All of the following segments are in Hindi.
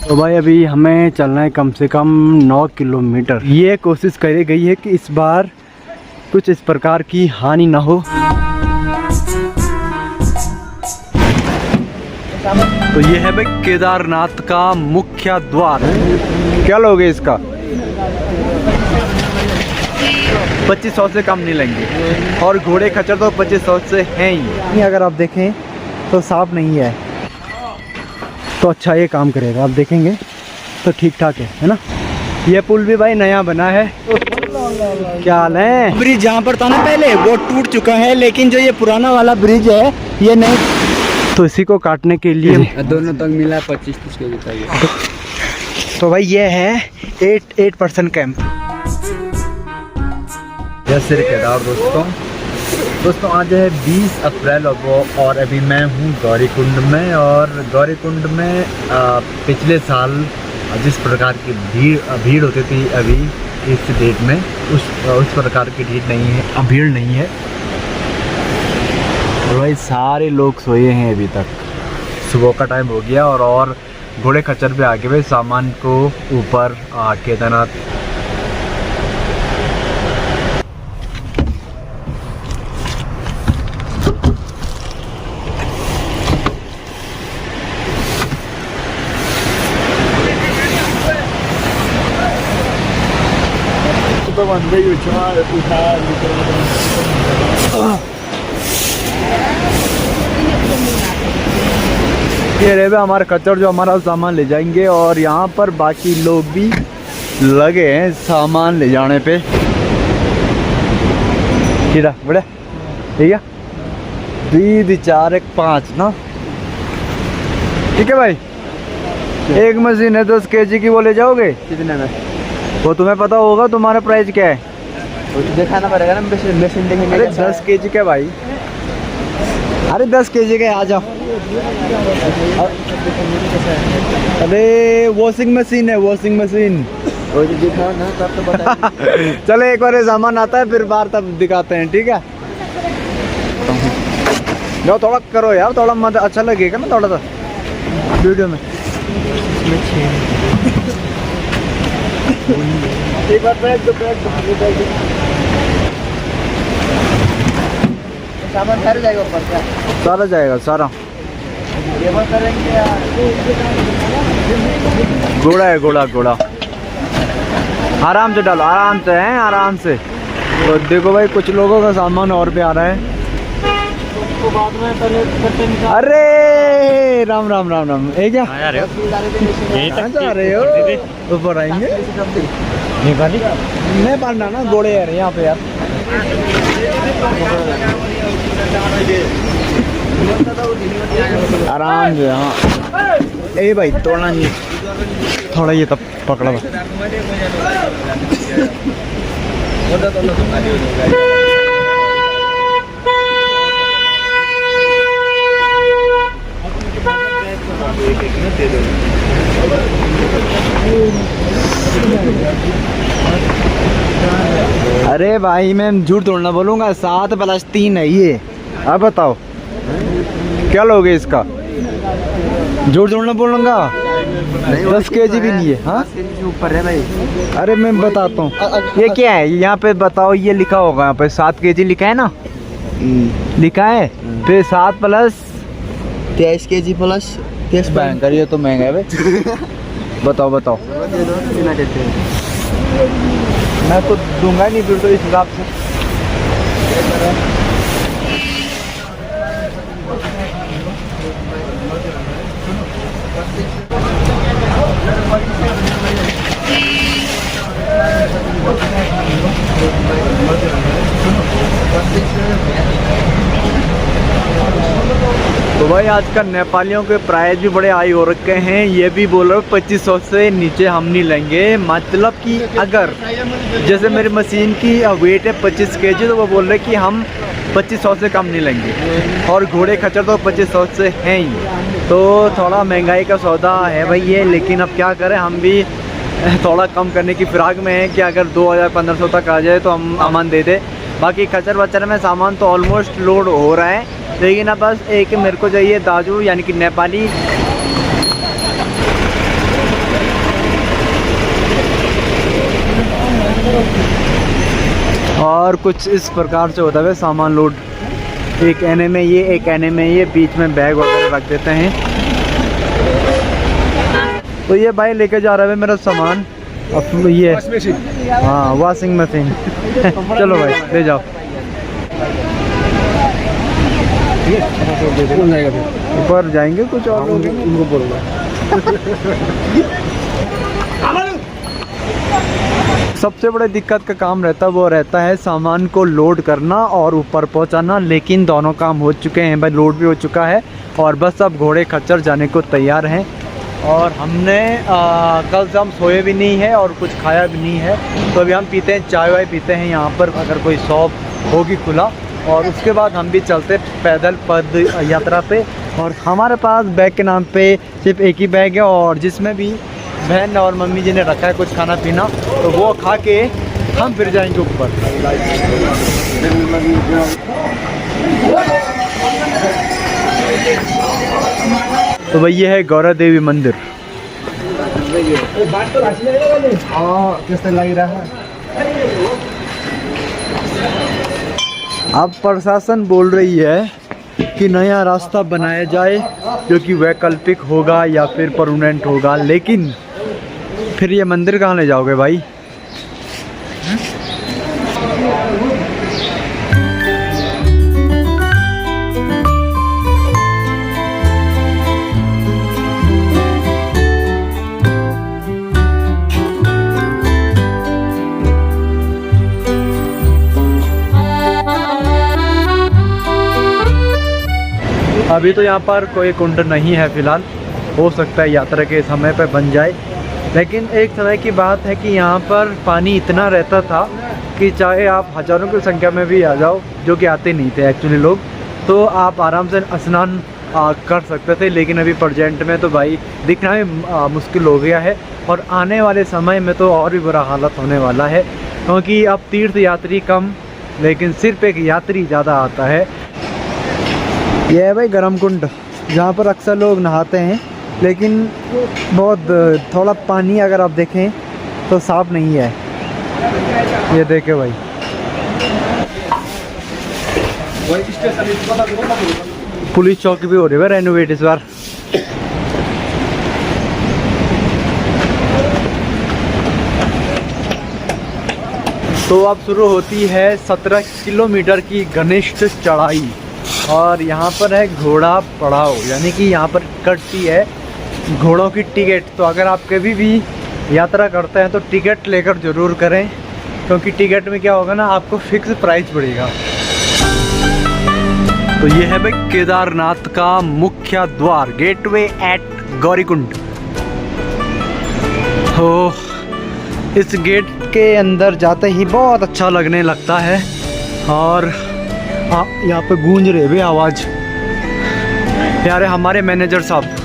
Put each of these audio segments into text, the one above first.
तो भाई अभी हमें चलना है कम से कम 9 किलोमीटर। ये कोशिश करी गई है कि इस बार कुछ इस प्रकार की हानि ना हो। तो ये है भाई केदारनाथ का मुख्य द्वार। क्या लोगे इसका? 2500 से कम नहीं लेंगे। और घोड़े खच्चर तो 2500 से हैं ही। अगर आप देखें तो साफ नहीं है, तो अच्छा ये काम करेगा। आप देखेंगे तो ठीक ठाक है ना। ये पुल भी भाई नया बना है। क्या हाल है? ब्रिज जहाँ पर था ना पहले वो टूट चुका है, लेकिन जो ये पुराना वाला ब्रिज है ये नहीं। तो इसी को काटने के लिए दोनों तक मिला 25-30 के चाहिए। तो भाई ये है 8% कैंप। जय श्री केदार दोस्तों आज है 20 अप्रैल और अभी मैं हूँ गौरीकुंड में। और गौरीकुंड में पिछले साल जिस प्रकार की भीड़ होती थी अभी इस डेट में उस प्रकार की भीड़ नहीं है। और भाई सारे लोग सोए हैं अभी तक। सुबह का टाइम हो गया और घोड़े खच्चर भी आगे हुए सामान को ऊपर केदारनाथ। ये रहे हमारे खच्चर जो हमारा सामान ले जाएंगे। और यहाँ पर बाकी लोग भी लगे हैं सामान ले जाने पे। ठीक है बड़े, ठीक है 2 4 1 5 ना। ठीक है भाई, एक मशीन है 10 kg की, वो ले जाओगे कितने में? वो तुम्हें पता होगा। तुम्हारा प्राइस क्या है वो तो दिखाना पड़ेगा ना, मशीन देखेंगे। अरे 10 kg का भाई, अरे 10 kg के आ जाओ। अरे वॉशिंग मशीन है, वॉशिंग मशीन। वो जो दिखाओ ना तब तो बता। चलो एक बार सामान आता है फिर बार तब दिखाते हैं, ठीक है। जो थोड़ा करो यार, थोड़ा मत अच्छा लगेगा ना थोड़ा सा वीडियो में। एक बार बैठ दो। सामान सारा जाएगा ऊपर क्या? सारा जाएगा सारा। ये बात करेंगे यार। घोड़ा है, घोड़ा आराम से डालो, आराम से हैं, आराम से। तो देखो भाई कुछ लोगों का सामान और भी आ रहा है। तो बाद में पहले अरे राम राम राम राम। ये क्या कहाँ जा रहे हो? ऊपर आएंगे नेपाल ना घोड़े यार यहाँ पे यार। आराम से। हाँ ए भाई तोड़ना नहीं, थोड़ा ये तब पकड़ा था। अरे भाई मैं झूठ तोड़ना बोलूँगा, 7 + 3 है ये। अब बताओ क्या लोगे इसका? झूठ तोड़ना बोलूँगा। 10 kg भी नहीं है। हाँ ऊपर है भाई। अरे मैं बताता हूँ ये क्या है। यहाँ पे बताओ, ये लिखा होगा यहाँ पे 7 kg लिखा है ना, लिखा है। फिर 7 + 23 kg प्लस 23 भयंकर, ये तो महंगा है भाई। बताओ। मैं तो दूंगा नहीं फिर तो इस हिसाब से। तो भाई आजकल नेपालियों के प्राइस भी बड़े हाई हो रखे हैं। ये भी बोल रहे 2500 से नीचे हम नहीं लेंगे। मतलब कि अगर जैसे मेरी मशीन की वेट है 25 kg, तो वो बोल रहे कि हम 2500 से कम नहीं लेंगे। और घोड़े खच्चर तो 2500 से हैं ही। तो थोड़ा महंगाई का सौदा है भाई ये। लेकिन अब क्या करें, हम भी थोड़ा कम करने की फिराक में है कि अगर 2000-1500 तक आ जाए तो हम अमन दे दे। बाकी खच्चर वच्चर में सामान तो ऑलमोस्ट लोड हो रहा है। लेकिन अब बस एक मेरे को चाहिए दाजू यानी कि नेपाली। और कुछ इस प्रकार से होता है सामान लोड, एक एने में ये, एक एने में ये, बीच में बैग वगैरह रख देते हैं। तो ये भाई लेके जा रहा है मेरा सामान, अब ये हाँ वॉशिंग मशीन। चलो भाई ले जाओ। ऊपर जाएंगे कुछ और लोग उनको बोलना। सबसे बड़ी दिक्कत का काम रहता है वो रहता है सामान को लोड करना और ऊपर पहुंचाना, लेकिन दोनों काम हो चुके हैं भाई, लोड भी हो चुका है और बस अब घोड़े खच्चर जाने को तैयार हैं। और हमने कल से हम सोए भी नहीं है और कुछ खाया भी नहीं है, तो अभी हम पीते हैं चाय वाय पीते हैं यहाँ पर, अगर कोई शॉप होगी खुला, और उसके बाद हम भी चलते पैदल पद यात्रा पे। और हमारे पास बैग के नाम पे सिर्फ एक ही बैग है, और जिसमें भी बहन और मम्मी जी ने रखा है कुछ खाना पीना, तो वो खा के हम फिर जाएंगे ऊपर। तो भाई ये है गौरा देवी मंदिर। कैसा लग रहा है? अब प्रशासन बोल रही है कि नया रास्ता बनाया जाए जो कि वैकल्पिक होगा या फिर परमानेंट होगा, लेकिन फिर ये मंदिर कहाँ ले जाओगे भाई? अभी तो यहाँ पर कोई कुंड नहीं है फ़िलहाल, हो सकता है यात्रा के समय पर बन जाए, लेकिन एक समय की बात है कि यहाँ पर पानी इतना रहता था कि चाहे आप हज़ारों की संख्या में भी आ जाओ, जो कि आते नहीं थे एक्चुअली लोग, तो आप आराम से स्नान कर सकते थे। लेकिन अभी प्रेजेंट में तो भाई दिखना भी मुश्किल हो गया है, और आने वाले समय में तो और भी बुरा हालत होने वाला है, क्योंकि अब तीर्थ यात्री कम लेकिन सिर्फ एक यात्री ज़्यादा आता है। यह है भाई गरम कुंड, जहाँ पर अक्सर लोग नहाते हैं, लेकिन बहुत थोड़ा पानी अगर आप देखें तो साफ नहीं है। ये देखे भाई, पुलिस चौकी भी हो रही है रेनोवेट इस बार। तो अब शुरू होती है 17 किलोमीटर की घनिष्ठ चढ़ाई, और यहाँ पर है घोड़ा पड़ाव, यानी कि यहाँ पर कटती है घोड़ों की टिकट। तो अगर आप कभी भी यात्रा करते हैं तो टिकट लेकर ज़रूर करें, क्योंकि टिकट में क्या होगा ना, आपको फिक्स प्राइस पड़ेगा। तो ये है भाई केदारनाथ का मुख्य द्वार, गेटवे एट गौरीकुंड। तो इस गेट के अंदर जाते ही बहुत अच्छा लगने लगता है, और यहाँ पे गूंज रहे भी आवाज़ यार हमारे मैनेजर साहब।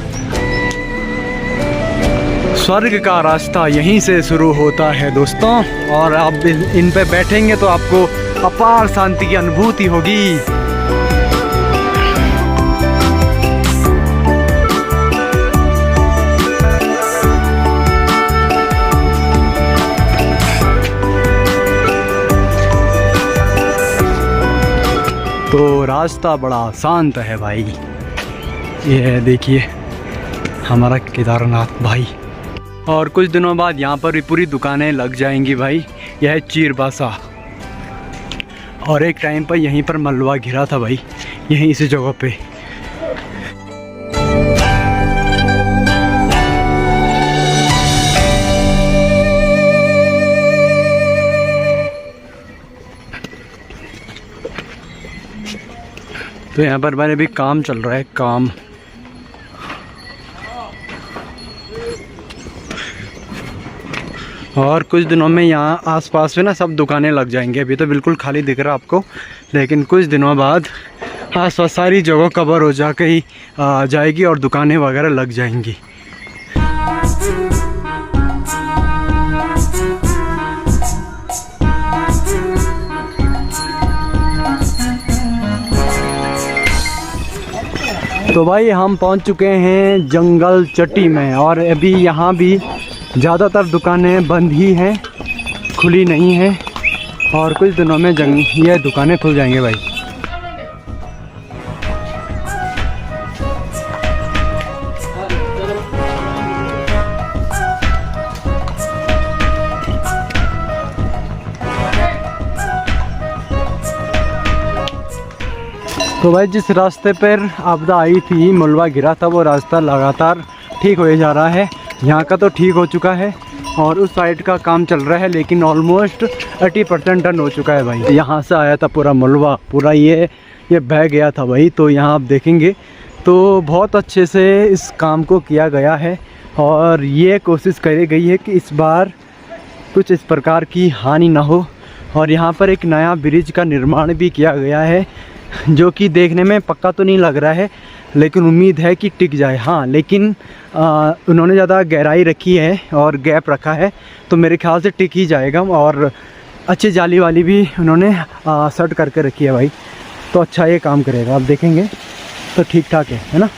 स्वर्ग का रास्ता यहीं से शुरू होता है दोस्तों, और आप इन पे बैठेंगे तो आपको अपार शांति की अनुभूति होगी। तो रास्ता बड़ा शांत है भाई। ये देखिए हमारा केदारनाथ भाई, और कुछ दिनों बाद यहाँ पर भी पूरी दुकानें लग जाएंगी भाई। यह है चीरबासा, और एक टाइम पर यहीं पर मलबा घिरा था भाई, यहीं इसी जगह पे। तो यहाँ पर मैंने भी काम चल रहा है, काम। और कुछ दिनों में यहाँ आसपास में ना सब दुकानें लग जाएंगी। अभी तो बिल्कुल खाली दिख रहा है आपको, लेकिन कुछ दिनों बाद आसपास सारी जगह कवर हो जाके ही जाएगी और दुकानें वगैरह लग जाएंगी। तो भाई हम पहुंच चुके हैं जंगल चट्टी में, और अभी यहाँ भी ज़्यादातर दुकानें बंद ही हैं, खुली नहीं है और कुछ दिनों में ये दुकानें खुल जाएंगे भाई। तो भाई जिस रास्ते पर आपदा आई थी, मलबा गिरा था, वो रास्ता लगातार ठीक हो जा रहा है। यहाँ का तो ठीक हो चुका है और उस साइड का काम चल रहा है, लेकिन ऑलमोस्ट 80% डन हो चुका है भाई। यहाँ से आया था पूरा मलबा, पूरा ये बह गया था भाई। तो यहाँ आप देखेंगे तो बहुत अच्छे से इस काम को किया गया है और ये कोशिश करी गई है कि इस बार कुछ इस प्रकार की हानि ना हो। और यहाँ पर एक नया ब्रिज का निर्माण भी किया गया है, जो कि देखने में पक्का तो नहीं लग रहा है, लेकिन उम्मीद है कि टिक जाए। हाँ, लेकिन उन्होंने ज़्यादा गहराई रखी है और गैप रखा है, तो मेरे ख्याल से टिक ही जाएगा। और अच्छी जाली वाली भी उन्होंने सेट करके रखी है भाई, तो अच्छा ये काम करेगा। आप देखेंगे तो ठीक ठाक है ना।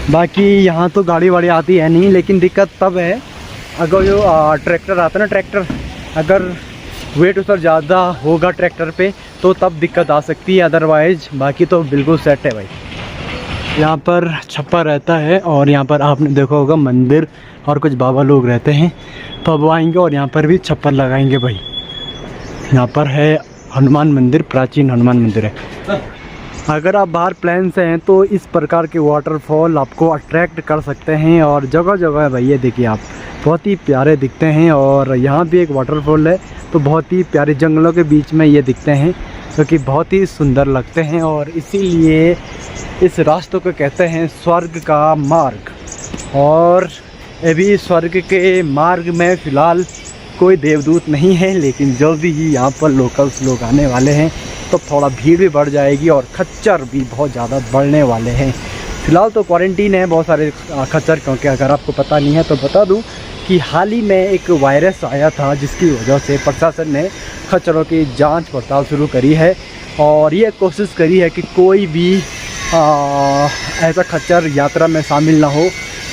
बाकी यहाँ तो गाड़ी वाड़ी आती है नहीं, लेकिन दिक्कत तब है अगर जो ट्रैक्टर आता है ना, ट्रैक्टर अगर वेट उस पर ज़्यादा होगा ट्रैक्टर पे तो तब दिक्कत आ सकती है, अदरवाइज़ बाकी तो बिल्कुल सेट है भाई। यहाँ पर छप्पर रहता है और यहाँ पर आपने देखा होगा मंदिर और कुछ बाबा लोग रहते हैं, तो अब आएंगे और यहाँ पर भी छप्पर लगाएंगे भाई। यहाँ पर है हनुमान मंदिर, प्राचीन हनुमान मंदिर है। अगर आप बाहर प्लान से हैं तो इस प्रकार के वाटरफॉल आपको अट्रैक्ट कर सकते हैं और जगह जगह है भाई। ये देखिए आप, बहुत ही प्यारे दिखते हैं। और यहाँ भी एक वाटरफॉल है, तो बहुत ही प्यारे जंगलों के बीच में ये दिखते हैं, क्योंकि बहुत ही सुंदर लगते हैं। और इसीलिए इस रास्तों को कहते हैं स्वर्ग का मार्ग। और अभी स्वर्ग के मार्ग में फ़िलहाल कोई देवदूत नहीं है, लेकिन जल्दी ही यहाँ पर लोकल्स लोग आने वाले हैं, तो थोड़ा भीड़ भी बढ़ जाएगी और खच्चर भी बहुत ज़्यादा बढ़ने वाले हैं। फ़िलहाल तो क्वारंटीन है बहुत सारे खच्चर, क्योंकि अगर आपको पता नहीं है तो बता दूं कि हाल ही में एक वायरस आया था, जिसकी वजह से प्रशासन ने खच्चरों की जांच पड़ताल शुरू करी है और ये कोशिश करी है कि कोई भी ऐसा खच्चर यात्रा में शामिल ना हो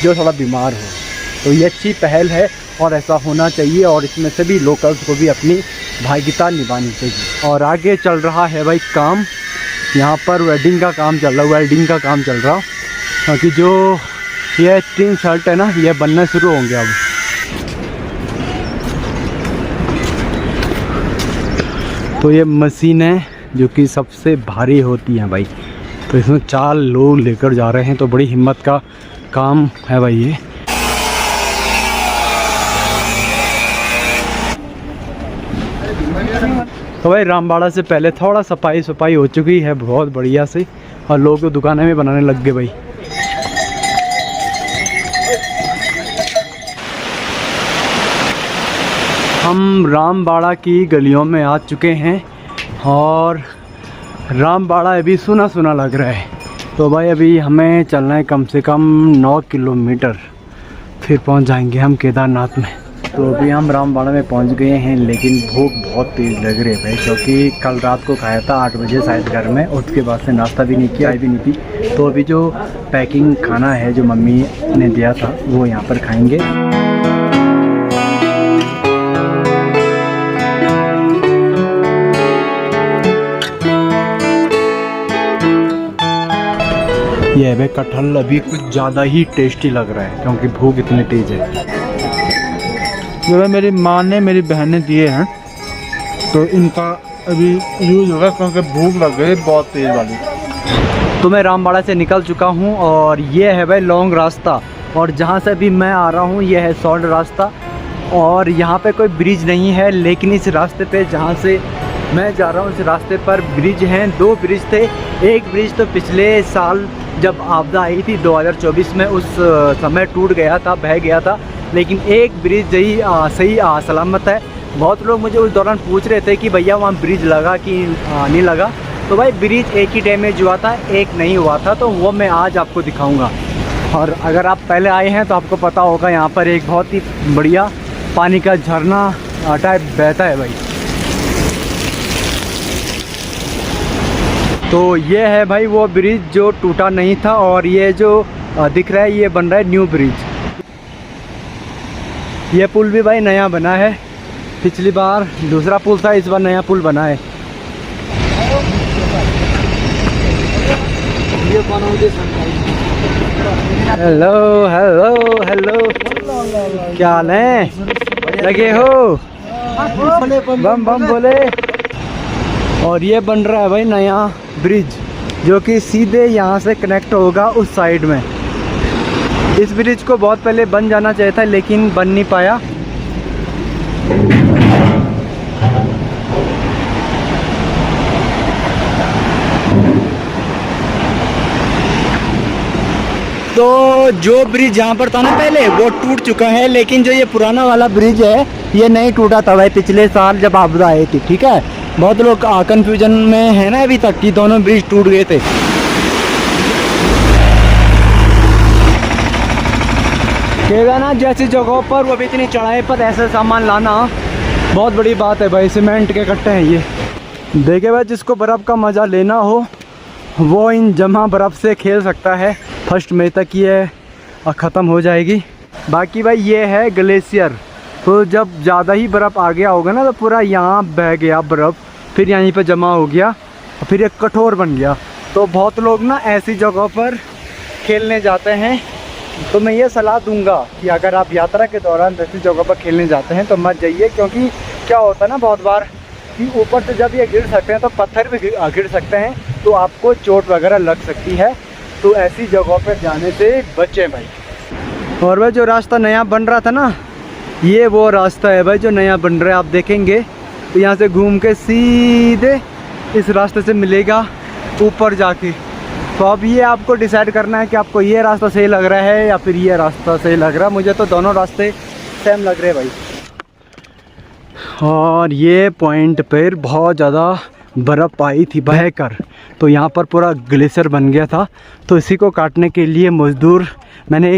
जो थोड़ा बीमार हो। तो ये अच्छी पहल है और ऐसा होना चाहिए, और इसमें सभी लोकल्स को भी अपनी भागीदारी निभानी चाहिए। और आगे चल रहा है भाई काम, यहाँ पर वेल्डिंग का काम चल रहा, क्योंकि जो ये टीन शर्ट है ना, ये बनने शुरू होंगे अब। तो ये मशीन है जो कि सबसे भारी होती है भाई, तो इसमें 4 लोग लेकर जा रहे हैं, तो बड़ी हिम्मत का काम है भाई ये। तो भाई रामबाड़ा से पहले थोड़ा सफाई हो चुकी है बहुत बढ़िया से, और लोग तो दुकानें में बनाने लग गए भाई। हम रामबाड़ा की गलियों में आ चुके हैं और रामबाड़ा अभी सुना सुना लग रहा है। तो भाई अभी हमें चलना है कम से कम 9 किलोमीटर, फिर पहुंच जाएंगे हम केदारनाथ में। तो अभी हम रामबाड़ा में पहुंच गए हैं, लेकिन भूख बहुत तेज़ लग रही है भाई, क्योंकि कल रात को खाया था 8 बजे शायद घर में, उसके बाद से नाश्ता भी नहीं किया, चाय भी नहीं पी। तो अभी जो पैकिंग खाना है जो मम्मी ने दिया था वो यहाँ पर खाएंगे। ये भाई कटहल अभी कुछ ज़्यादा ही टेस्टी लग रहा है, क्योंकि भूख इतनी तेज़ है। जो मेरी माँ ने मेरी बहन ने दिए हैं, तो इनका अभी यूज़ होगा, क्योंकि भूख लग गई बहुत तेज़ वाली। तो मैं रामबाड़ा से निकल चुका हूँ और ये है भाई लॉन्ग रास्ता, और जहाँ से अभी मैं आ रहा हूँ ये है शॉर्ट रास्ता। और यहाँ पे कोई ब्रिज नहीं है, लेकिन इस रास्ते पे जहाँ से मैं जा रहा हूँ इस रास्ते पर ब्रिज हैं, 2 ब्रिज थे। एक ब्रिज तो पिछले साल जब आपदा आई थी 2024 में, उस समय टूट गया था, बह गया था, लेकिन एक ब्रिज सही सलामत है। बहुत लोग मुझे उस दौरान पूछ रहे थे कि भैया वहाँ ब्रिज लगा कि नहीं लगा। तो भाई ब्रिज एक ही डैमेज हुआ था, एक नहीं हुआ था, तो वो मैं आज आपको दिखाऊंगा। और अगर आप पहले आए हैं तो आपको पता होगा यहाँ पर एक बहुत ही बढ़िया पानी का झरना टाइप बहता है भाई। तो ये है भाई वो ब्रिज जो टूटा नहीं था, और ये जो दिख रहा है ये बन रहा है न्यू ब्रिज। ये पुल भी भाई नया बना है, पिछली बार दूसरा पुल था, इस बार नया पुल बना है। हेलो हेलो हेलो, क्या हाल है? लगे हो? बम बम बोले। और ये बन रहा है भाई नया ब्रिज, जो कि सीधे यहाँ से कनेक्ट होगा उस साइड में। इस ब्रिज को बहुत पहले बन जाना चाहिए था, लेकिन बन नहीं पाया। तो जो ब्रिज यहाँ पर था ना पहले, वो टूट चुका है, लेकिन जो ये पुराना वाला ब्रिज है ये नहीं टूटा था भाई, पिछले साल जब आपदा आई थी। ठीक है, बहुत लोग कंफ्यूजन में है ना अभी तक कि दोनों ब्रिज टूट गए थे। केदारनाथ जैसी जगहों पर वो भी इतनी चढ़ाई पर ऐसे सामान लाना बहुत बड़ी बात है भाई। सीमेंट के कट्टे हैं ये। देखे भाई, जिसको बर्फ़ का मज़ा लेना हो वो इन जमा बर्फ़ से खेल सकता है। 1 मई तक ये ख़त्म हो जाएगी। बाकी भाई ये है ग्लेशियर, तो जब ज़्यादा ही बर्फ़ आ गया होगा ना तो पूरा यहाँ बह गया बर्फ़, फिर यहीं पे जमा हो गया, फिर एक कठोर बन गया। तो बहुत लोग ना ऐसी जगहों पर खेलने जाते हैं। तो मैं ये सलाह दूंगा कि अगर आप यात्रा के दौरान ऐसी जगहों पर खेलने जाते हैं तो मत जाइए, क्योंकि क्या होता है ना बहुत बार कि ऊपर से जब ये गिर सकते हैं तो पत्थर भी गिर सकते हैं, तो आपको चोट वगैरह लग सकती है। तो ऐसी जगहों पर जाने से बचें भाई। और भाई जो रास्ता नया बन रहा था ना, ये वो रास्ता है भाई जो नया बन रहा है। आप देखेंगे तो यहाँ से घूम के सीधे इस रास्ते से मिलेगा ऊपर जाके। तो अब ये आपको डिसाइड करना है कि आपको ये रास्ता सही लग रहा है या फिर ये रास्ता सही लग रहा है। मुझे तो दोनों रास्ते सेम लग रहे हैं भाई। और ये पॉइंट पर बहुत ज़्यादा बर्फ़ आई थी बहकर, तो यहाँ पर पूरा ग्लेशियर बन गया था। तो इसी को काटने के लिए मज़दूर, मैंने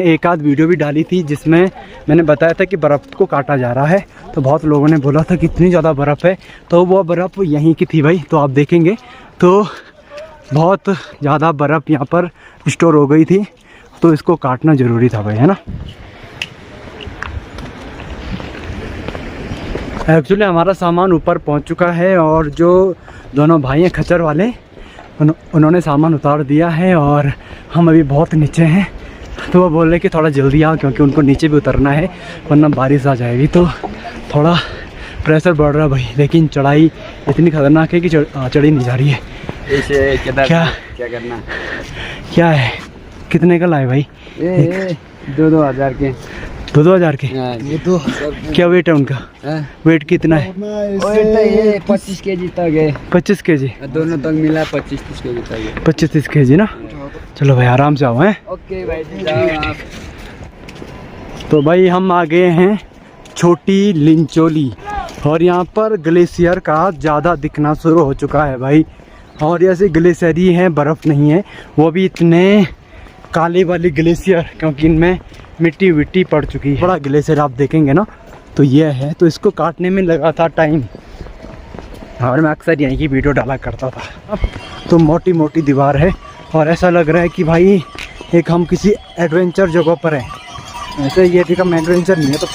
एक आध वीडियो भी डाली थी जिसमें मैंने बताया था कि बर्फ़ को काटा जा रहा है। तो बहुत लोगों ने बोला था कि इतनी ज़्यादा बर्फ़ है, तो वो बर्फ़ यहीं की थी भाई। तो आप देखेंगे तो बहुत ज़्यादा बर्फ़ यहाँ पर स्टोर हो गई थी, तो इसको काटना ज़रूरी था भाई, है ना। एक्चुअली हमारा सामान ऊपर पहुँच चुका है, और जो दोनों भाई हैं खच्चर वाले, उन्होंने सामान उतार दिया है और हम अभी बहुत नीचे हैं। तो वो बोल रहे कि थोड़ा जल्दी आओ, क्योंकि उनको नीचे भी उतरना है वरना बारिश आ जाएगी। तो थोड़ा प्रेशर बढ़ रहा है भाई, लेकिन चढ़ाई इतनी खतरनाक है कि चढ़ी नहीं जा रही है। क्या करना, क्या है, कितने का लाए भाई? 2,000 के। 2,000 के? ये 2,000। क्या वेट है उनका? वेट कितना है? 25 केजी तक है। 25 केजी? दोनों तक मिला 25-30 केजी तक है। 25-30 केजी ना। चलो भाई आराम से आओ हैं। ओके भाई, जाओ आप। तो भाई हम आ गए हैं छोटी लिंचोली, और यहाँ पर ग्लेशियर का ज़्यादा दिखना शुरू हो चुका है भाई। और ऐसे ग्लेशियर ही हैं, बर्फ़ नहीं है, वो भी इतने काले वाले ग्लेशियर, क्योंकि इनमें मिट्टी विट्टी पड़ चुकी है। बड़ा ग्लेशियर आप देखेंगे ना, तो ये है। तो इसको काटने में लगा था टाइम, और मैं अक्सर यहीं की वीडियो डाला करता था। तो मोटी मोटी दीवार है, और ऐसा लग रहा है कि भाई एक हम किसी एडवेंचर जगह पर हैं। ऐसे ये ठीक हम एडवेंचर नहीं है। तो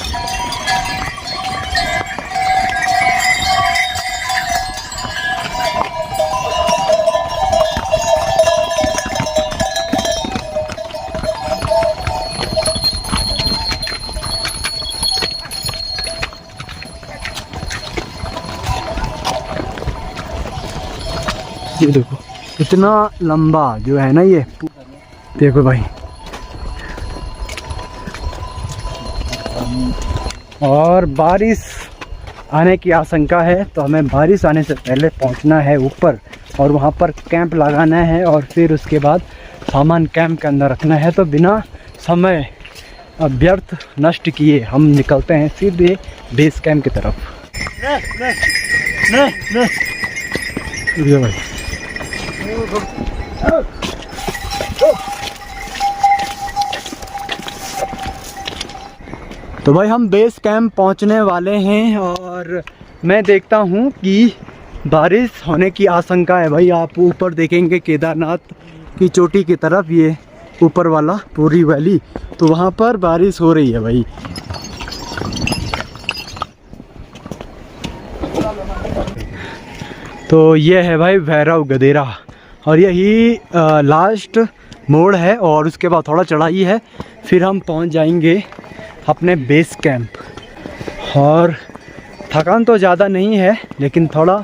ये देखो इतना लंबा जो है ना, ये देखो भाई। और बारिश आने की आशंका है, तो हमें बारिश आने से पहले पहुंचना है ऊपर, और वहां पर कैंप लगाना है, और फिर उसके बाद सामान कैंप के अंदर रखना है। तो बिना समय व्यर्थ नष्ट किए हम निकलते हैं सीधे बेस कैंप की तरफ। ये भाई तो भाई हम बेस कैंप पहुंचने वाले हैं, और मैं देखता हूं कि बारिश होने की आशंका है भाई। आप ऊपर देखेंगे केदारनाथ की चोटी की तरफ, ये ऊपर वाला पूरी वैली, तो वहां पर बारिश हो रही है भाई। तो ये है भाई भैरव गदेरा और यही लास्ट मोड़ है और उसके बाद थोड़ा चढ़ाई है, फिर हम पहुंच जाएंगे अपने बेस कैंप। और थकान तो ज़्यादा नहीं है लेकिन थोड़ा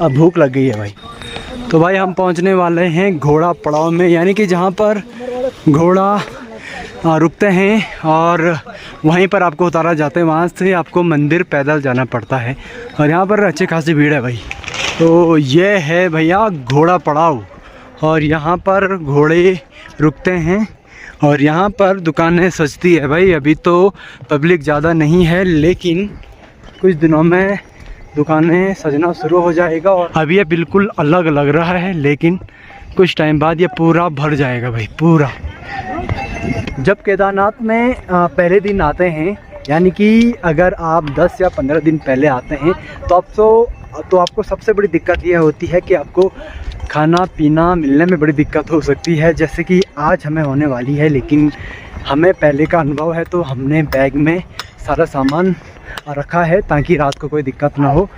भूख लग गई है भाई। तो भाई हम पहुंचने वाले हैं घोड़ा पड़ाव में, यानी कि जहां पर घोड़ा रुकते हैं और वहीं पर आपको उतारा जाता है। वहाँ से आपको मंदिर पैदल जाना पड़ता है और यहाँ पर अच्छी खासी भीड़ है भाई। तो ये है भैया घोड़ा पड़ाव और यहाँ पर घोड़े रुकते हैं और यहाँ पर दुकानें सजती है भाई। अभी तो पब्लिक ज़्यादा नहीं है लेकिन कुछ दिनों में दुकानें सजना शुरू हो जाएगा। और अभी ये बिल्कुल अलग लग रहा है लेकिन कुछ टाइम बाद ये पूरा भर जाएगा भाई, पूरा। जब केदारनाथ में पहले दिन आते हैं, यानी कि अगर आप 10 या 15 दिन पहले आते हैं तो आपको सबसे बड़ी दिक्कत ये होती है कि आपको खाना पीना मिलने में बड़ी दिक्कत हो सकती है, जैसे कि आज हमें होने वाली है। लेकिन हमें पहले का अनुभव है तो हमने बैग में सारा सामान रखा है ताकि रात को कोई दिक्कत ना हो।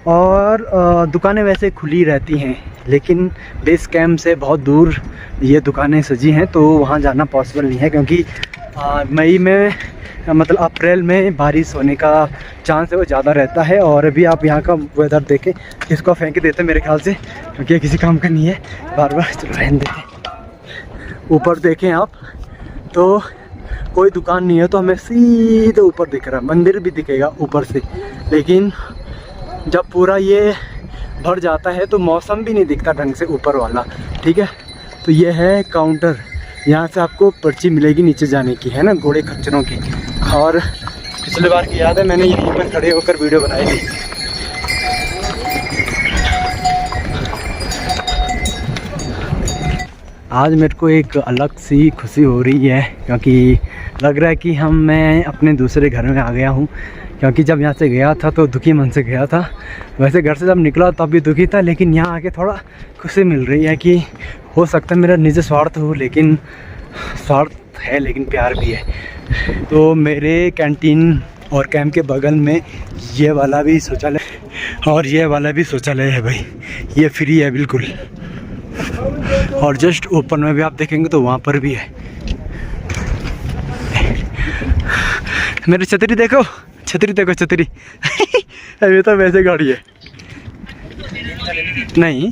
और दुकानें वैसे खुली रहती हैं लेकिन बेस कैंप से बहुत दूर ये दुकानें सजी हैं तो वहाँ जाना पॉसिबल नहीं है, क्योंकि मई में मतलब अप्रैल में बारिश होने का चांस है वो ज़्यादा रहता है। और अभी आप यहाँ का वेदर देखें, इसको फेंक देते मेरे ख्याल से, क्योंकि ये किसी काम का नहीं है। बार बार चलो रहने देखें। ऊपर देखें आप तो कोई दुकान नहीं है, तो हमें सीधे ऊपर दिख रहा है, मंदिर भी दिखेगा ऊपर से। लेकिन जब पूरा ये भर जाता है तो मौसम भी नहीं दिखता ढंग से ऊपर वाला, ठीक है। तो ये है काउंटर, यहाँ से आपको पर्ची मिलेगी नीचे जाने की, है ना, घोड़े खच्चरों की। और पिछले बार की याद है मैंने यहीं पर खड़े होकर वीडियो बनाई थी। आज मेरे को एक अलग सी खुशी हो रही है, क्योंकि लग रहा है कि मैं अपने दूसरे घर में आ गया हूँ। क्योंकि जब यहाँ से गया था तो दुखी मन से गया था, वैसे घर से जब निकला तब भी दुखी था, लेकिन यहाँ आके थोड़ा खुशी मिल रही है कि हो सकता है मेरा निजी स्वार्थ हो, लेकिन स्वार्थ है लेकिन प्यार भी है। तो मेरे कैंटीन और कैंप के बगल में ये वाला भी शौचालय और ये वाला भी शौचालय है भाई, ये फ्री है बिल्कुल। और जस्ट ऊपर में भी आप देखेंगे तो वहाँ पर भी है। मेरी छतरी देखो, छतरी देखो, छतरी अभी तो वैसे गाड़ी है, नहीं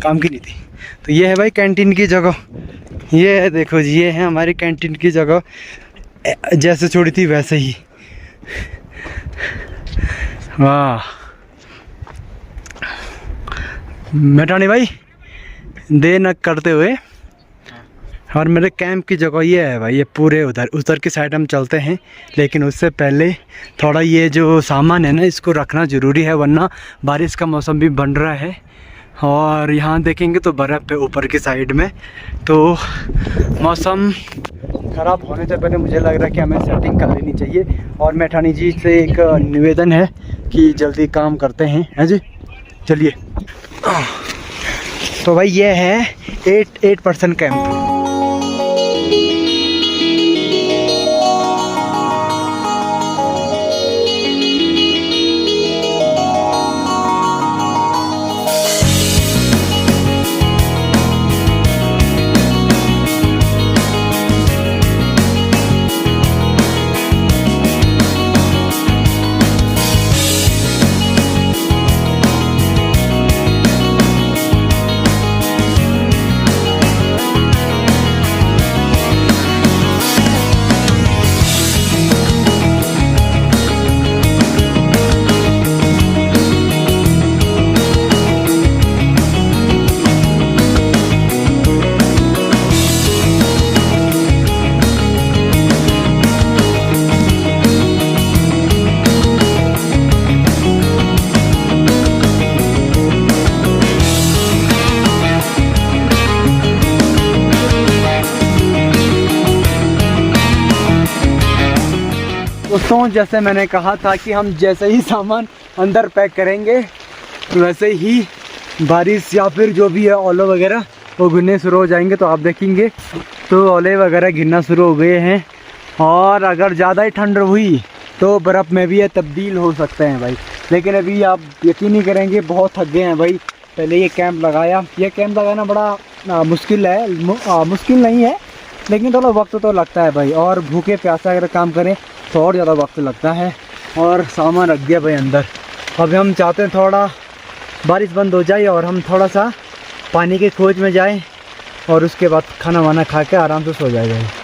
काम की नहीं थी। तो ये है भाई कैंटीन की जगह, ये है देखो जी, ये है हमारी कैंटीन की जगह, जैसे छोड़ी थी वैसे ही। वाह मेटानी भाई दे न करते हुए। और मेरे कैंप की जगह ये है भाई, ये पूरे उधर की साइड हम चलते हैं, लेकिन उससे पहले थोड़ा ये जो सामान है ना इसको रखना ज़रूरी है, वरना बारिश का मौसम भी बन रहा है। और यहाँ देखेंगे तो बर्फ़ है ऊपर की साइड में, तो मौसम ख़राब होने से पहले मुझे लग रहा है कि हमें सेटिंग कर लेनी चाहिए। और मैठानी जी से एक निवेदन है कि जल्दी काम करते हैं जी, चलिए। तो भाई ये है 8% कैंप। दोस्तों जैसे मैंने कहा था कि हम जैसे ही सामान अंदर पैक करेंगे वैसे ही बारिश या फिर जो भी है ओले वगैरह वो गिरने शुरू हो जाएंगे। तो आप देखेंगे तो ओले वगैरह गिरना शुरू हो गए हैं। और अगर ज़्यादा ही ठंड हुई तो बर्फ़ में भी ये तब्दील हो सकते हैं भाई। लेकिन अभी आप यकीन नहीं करेंगे, बहुत थक गए हैं भाई। पहले ये कैंप लगाया, ये कैंप लगाना बड़ा मुश्किल है, मुश्किल नहीं है लेकिन थोड़ा वक्त तो लगता है भाई। और भूखे प्यासे अगर काम करें तो और ज़्यादा वक्त लगता है। और सामान रख दिया भाई अंदर। अभी हम चाहते हैं थोड़ा बारिश बंद हो जाए और हम थोड़ा सा पानी के खोज में जाएं और उसके बाद खाना वाना खा के आराम से सो जाए भाई।